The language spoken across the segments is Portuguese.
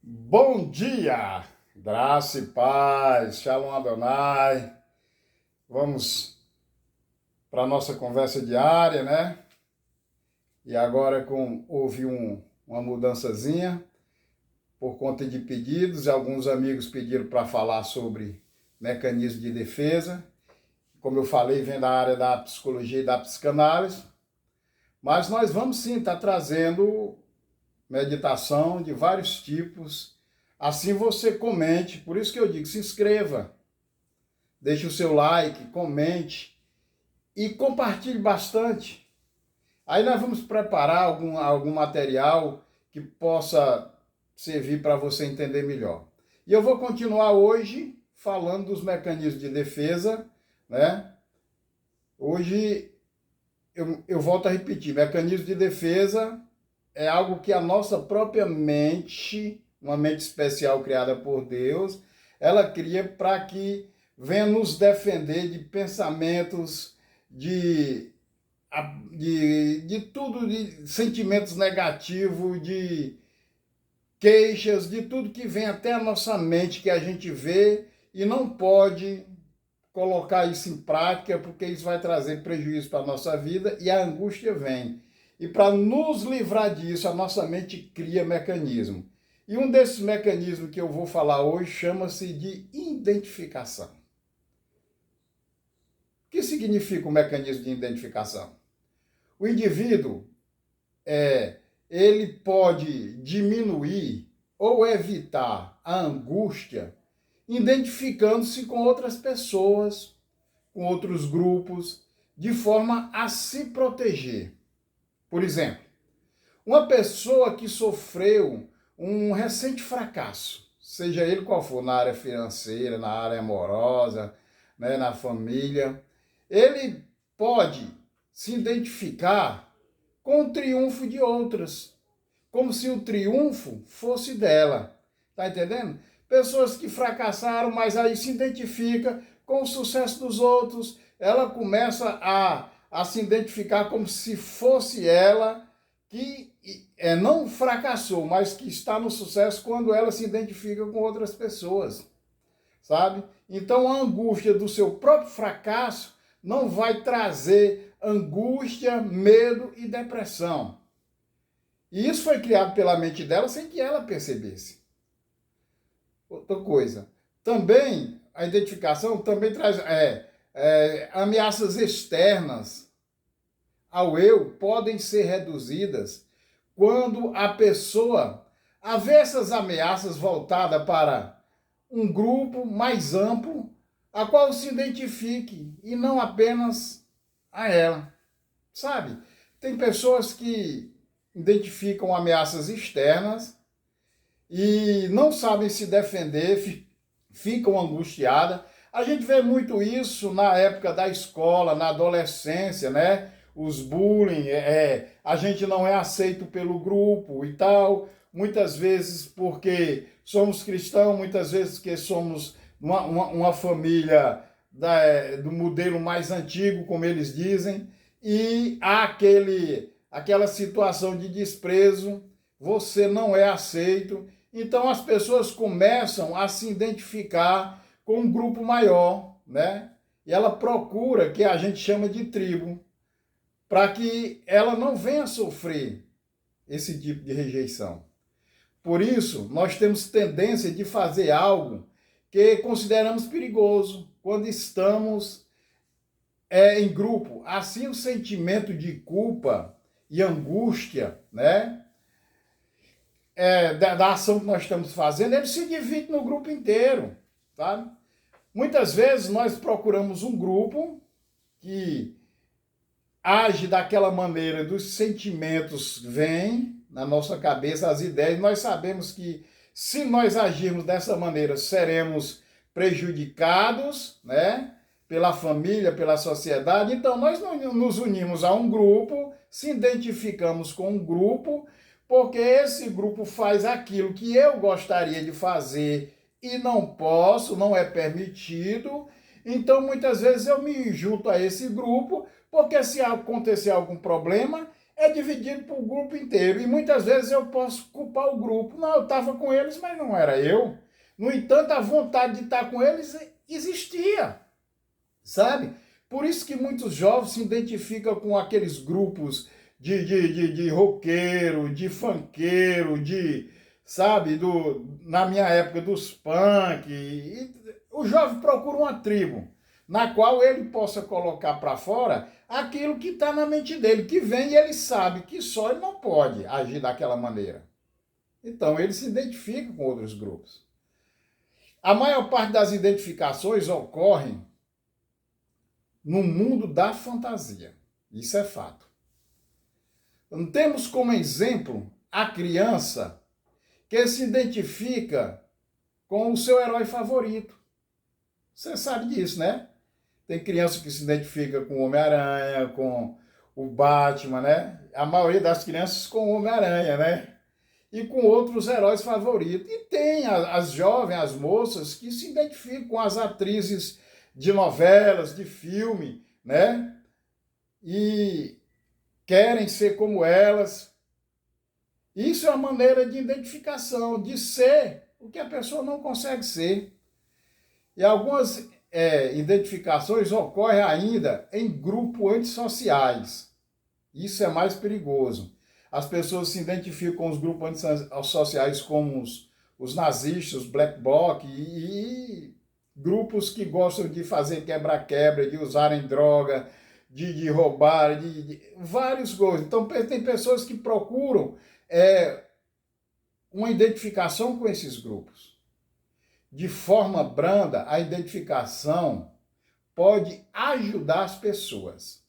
Bom dia, graça e paz, Shalom Adonai. Vamos para a nossa conversa diária, né? E agora houve uma mudançazinha por conta de pedidos, e alguns amigos pediram para falar sobre mecanismo de defesa. Como eu falei, vem da área da psicologia e da psicanálise, mas nós vamos sim estar trazendo meditação de vários tipos. Assim você comente, por isso que eu digo, se inscreva, deixe o seu like, comente e compartilhe bastante. Aí nós vamos preparar algum material que possa servir para você entender melhor. E eu vou continuar hoje falando dos mecanismos de defesa, né? Hoje eu volto a repetir, mecanismo de defesa é algo que a nossa própria mente, uma mente especial criada por Deus, ela cria para que venha nos defender de pensamentos, de tudo, de sentimentos negativos, de queixas, de tudo que vem até a nossa mente, que a gente vê e não pode colocar isso em prática, porque isso vai trazer prejuízo para a nossa vida e a angústia vem. E para nos livrar disso, a nossa mente cria mecanismo. E um desses mecanismos que eu vou falar hoje chama-se de identificação. O que significa o mecanismo de identificação? O indivíduo, ele pode diminuir ou evitar a angústia identificando-se com outras pessoas, com outros grupos, de forma a se proteger. Por exemplo, uma pessoa que sofreu um recente fracasso, seja ele qual for, na área financeira, na área amorosa, né, na família, ele pode se identificar com o triunfo de outras, como se o triunfo fosse dela. Tá entendendo? Pessoas que fracassaram, mas aí se identifica com o sucesso dos outros, ela começa a se identificar como se fosse ela que não fracassou, mas que está no sucesso quando ela se identifica com outras pessoas, sabe? Então a angústia do seu próprio fracasso não vai trazer angústia, medo e depressão. E isso foi criado pela mente dela sem que ela percebesse. Outra coisa, também a identificação também traz ameaças externas ao eu podem ser reduzidas quando a pessoa vê essas ameaças voltadas para um grupo mais amplo, a qual se identifique e não apenas a ela, sabe? Tem pessoas que identificam ameaças externas e não sabem se defender, ficam angustiadas. A gente vê muito isso na época da escola, na adolescência, né? Os bullying, a gente não é aceito pelo grupo e tal, muitas vezes porque somos cristãos, muitas vezes porque somos uma família do modelo mais antigo, como eles dizem, e há aquela situação de desprezo, você não é aceito. Então as pessoas começam a se identificar com um grupo maior, né? E ela procura, que a gente chama de tribo, para que ela não venha sofrer esse tipo de rejeição. Por isso, nós temos tendência de fazer algo que consideramos perigoso quando estamos em grupo. Assim, o sentimento de culpa e angústia, né? Da ação que nós estamos fazendo, ele se divide no grupo inteiro, tá? Muitas vezes nós procuramos um grupo que age daquela maneira, dos sentimentos vêm na nossa cabeça, as ideias, nós sabemos que se nós agirmos dessa maneira, seremos prejudicados, né? Pela família, pela sociedade. Então nós nos unimos a um grupo, se identificamos com um grupo, porque esse grupo faz aquilo que eu gostaria de fazer e não posso, não é permitido. Então, muitas vezes eu me junto a esse grupo, porque se acontecer algum problema, é dividido para o grupo inteiro. E muitas vezes eu posso culpar o grupo. Não, eu estava com eles, mas não era eu. No entanto, a vontade de estar com eles existia, sabe? Por isso que muitos jovens se identificam com aqueles grupos de roqueiro, de funkeiro, sabe, na minha época, dos punk. E o jovem procura uma tribo na qual ele possa colocar para fora aquilo que está na mente dele, que vem e ele sabe que só ele não pode agir daquela maneira. Então, ele se identifica com outros grupos. A maior parte das identificações ocorrem no mundo da fantasia. Isso é fato. Temos como exemplo a criança que se identifica com o seu herói favorito. Você sabe disso, né? Tem criança que se identifica com o Homem-Aranha, com o Batman, né? A maioria das crianças com o Homem-Aranha, né? E com outros heróis favoritos. E tem as jovens, as moças, que se identificam com as atrizes de novelas, de filme, né? E querem ser como elas. Isso é uma maneira de identificação, de ser o que a pessoa não consegue ser. E algumas identificações ocorrem ainda em grupos antissociais. Isso é mais perigoso. As pessoas se identificam com os grupos antissociais como os nazistas, os black bloc e grupos que gostam de fazer quebra-quebra, de usarem droga, de roubar, de vários coisas. Então, tem pessoas que procuram uma identificação com esses grupos. De forma branda, a identificação pode ajudar as pessoas.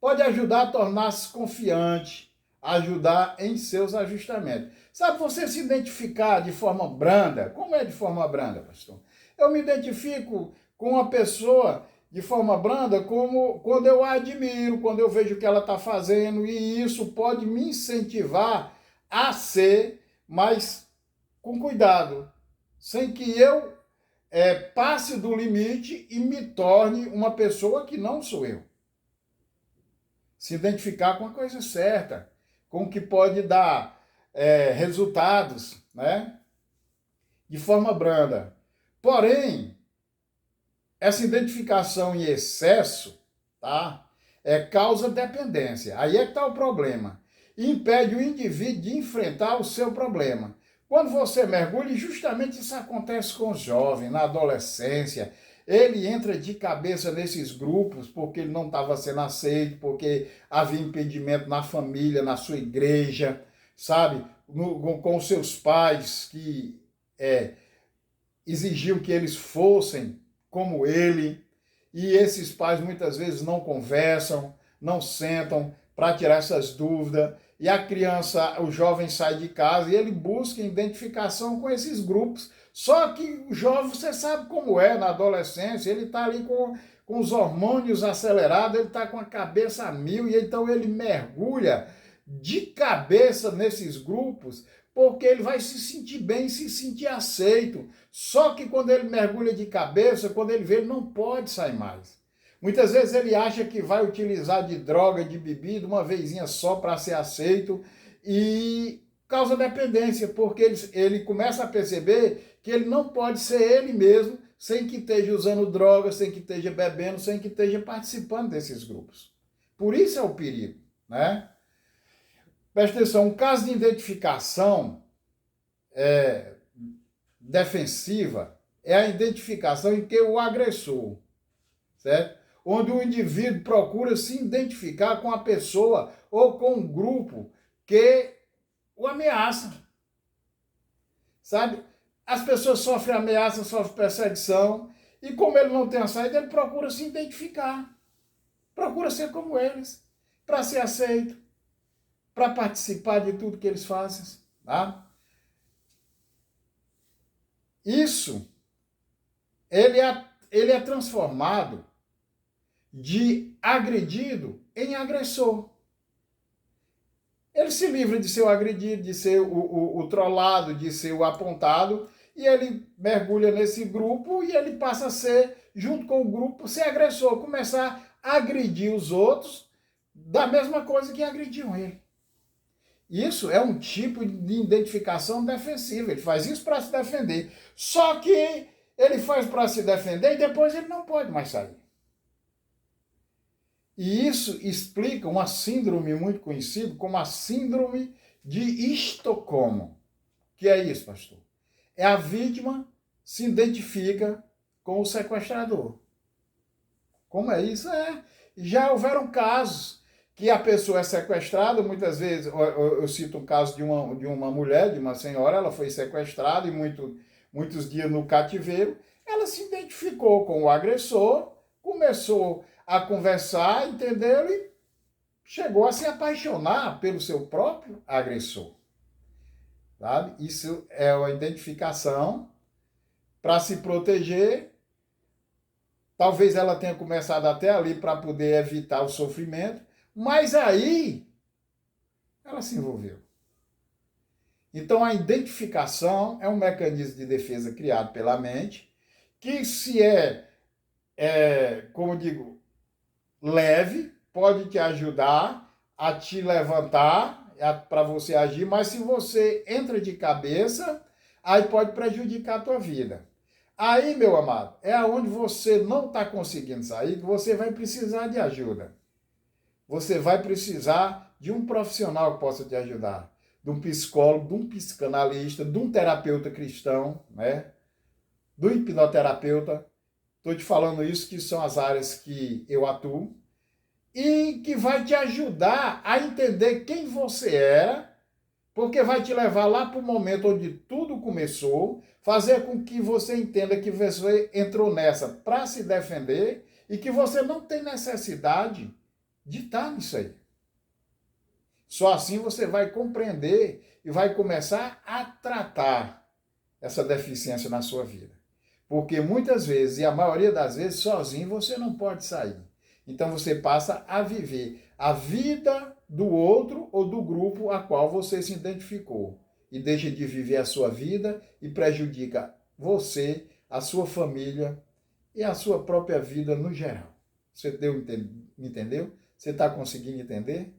Pode ajudar a tornar-se confiante, ajudar em seus ajustamentos. Sabe, você se identificar de forma branda, como é de forma branda, pastor? Eu me identifico com uma pessoa de forma branda como quando eu a admiro, quando eu vejo o que ela está fazendo, e isso pode me incentivar a ser mais com cuidado, sem que eu passe do limite e me torne uma pessoa que não sou eu. Se identificar com a coisa certa, com o que pode dar resultados, né? De forma branda. Porém, essa identificação em excesso, tá? Causa dependência. Aí é que está o problema. E impede o indivíduo de enfrentar o seu problema. Quando você mergulha, e justamente isso acontece com os jovens, na adolescência, ele entra de cabeça nesses grupos porque ele não estava sendo aceito, porque havia impedimento na família, na sua igreja, sabe? Com os seus pais que exigiam que eles fossem como ele, e esses pais muitas vezes não conversam, não sentam para tirar essas dúvidas, e a criança, o jovem sai de casa e ele busca identificação com esses grupos. Só que o jovem, você sabe como é na adolescência, ele está ali com os hormônios acelerados, ele está com a cabeça a mil, e então ele mergulha de cabeça nesses grupos, porque ele vai se sentir bem, se sentir aceito. Só que quando ele mergulha de cabeça, quando ele vê, ele não pode sair mais. Muitas vezes ele acha que vai utilizar de droga, de bebida, uma vezinha só para ser aceito, e causa dependência, porque ele começa a perceber que ele não pode ser ele mesmo sem que esteja usando droga, sem que esteja bebendo, sem que esteja participando desses grupos. Por isso é o perigo, né? Presta atenção, um caso de identificação defensiva é a identificação em que o agressor, certo? Onde o indivíduo procura se identificar com a pessoa ou com um grupo que o ameaça, sabe? As pessoas sofrem ameaça, sofrem perseguição, e como ele não tem a saída, ele procura se identificar, procura ser como eles, para ser aceito, para participar de tudo que eles fazem, tá? Isso, ele é transformado de agredido em agressor. Ele se livra de ser o agredido, de ser o trollado, de ser o apontado, e ele mergulha nesse grupo e ele passa a ser, junto com o grupo, ser agressor, começar a agredir os outros da mesma coisa que agrediam ele. Isso é um tipo de identificação defensiva. Ele faz isso para se defender. Só que ele faz para se defender e depois ele não pode mais sair. E isso explica uma síndrome muito conhecida como a síndrome de Estocolmo. Que é isso, pastor? É a vítima se identifica com o sequestrador. Como é isso? Já houveram casos que a pessoa é sequestrada, muitas vezes, eu cito um caso de uma mulher, de uma senhora, ela foi sequestrada e muitos dias no cativeiro, ela se identificou com o agressor, começou a conversar, entendeu? E chegou a se apaixonar pelo seu próprio agressor. Sabe? Isso é uma identificação para se proteger. Talvez ela tenha começado até ali para poder evitar o sofrimento, mas aí ela se envolveu. Então a identificação é um mecanismo de defesa criado pela mente, que se como eu digo, leve, pode te ajudar a te levantar para você agir, mas se você entra de cabeça, aí pode prejudicar a tua vida. Aí, meu amado, é aonde você não está conseguindo sair que você vai precisar de ajuda. Você vai precisar de um profissional que possa te ajudar. De um psicólogo, de um psicanalista, de um terapeuta cristão, né? Do hipnoterapeuta. Estou te falando isso, que são as áreas que eu atuo. E que vai te ajudar a entender quem você era, porque vai te levar lá para o momento onde tudo começou, fazer com que você entenda que você entrou nessa para se defender e que você não tem necessidade de estar nisso aí. Só assim você vai compreender e vai começar a tratar essa deficiência na sua vida. Porque muitas vezes, e a maioria das vezes, sozinho você não pode sair. Então você passa a viver a vida do outro ou do grupo a qual você se identificou. E deixa de viver a sua vida e prejudica você, a sua família e a sua própria vida no geral. Você me entendeu? Você está conseguindo entender?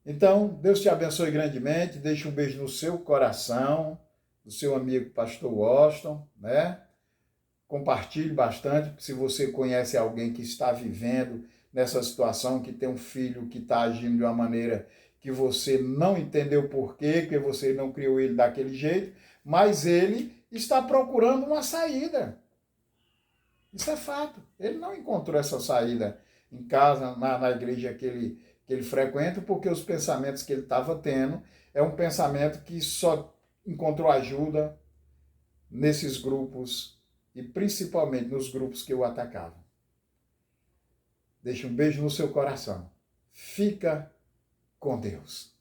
Então, Deus te abençoe grandemente. Deixe um beijo no seu coração, do seu amigo pastor Washington, né? Compartilhe bastante, se você conhece alguém que está vivendo nessa situação, que tem um filho que está agindo de uma maneira que você não entendeu por quê, que você não criou ele daquele jeito, mas ele está procurando uma saída. Isso é fato. Ele não encontrou essa saída em casa, na igreja que ele frequenta, porque os pensamentos que ele estava tendo é um pensamento que só encontrou ajuda nesses grupos e principalmente nos grupos que o atacavam. Deixe um beijo no seu coração. Fica com Deus.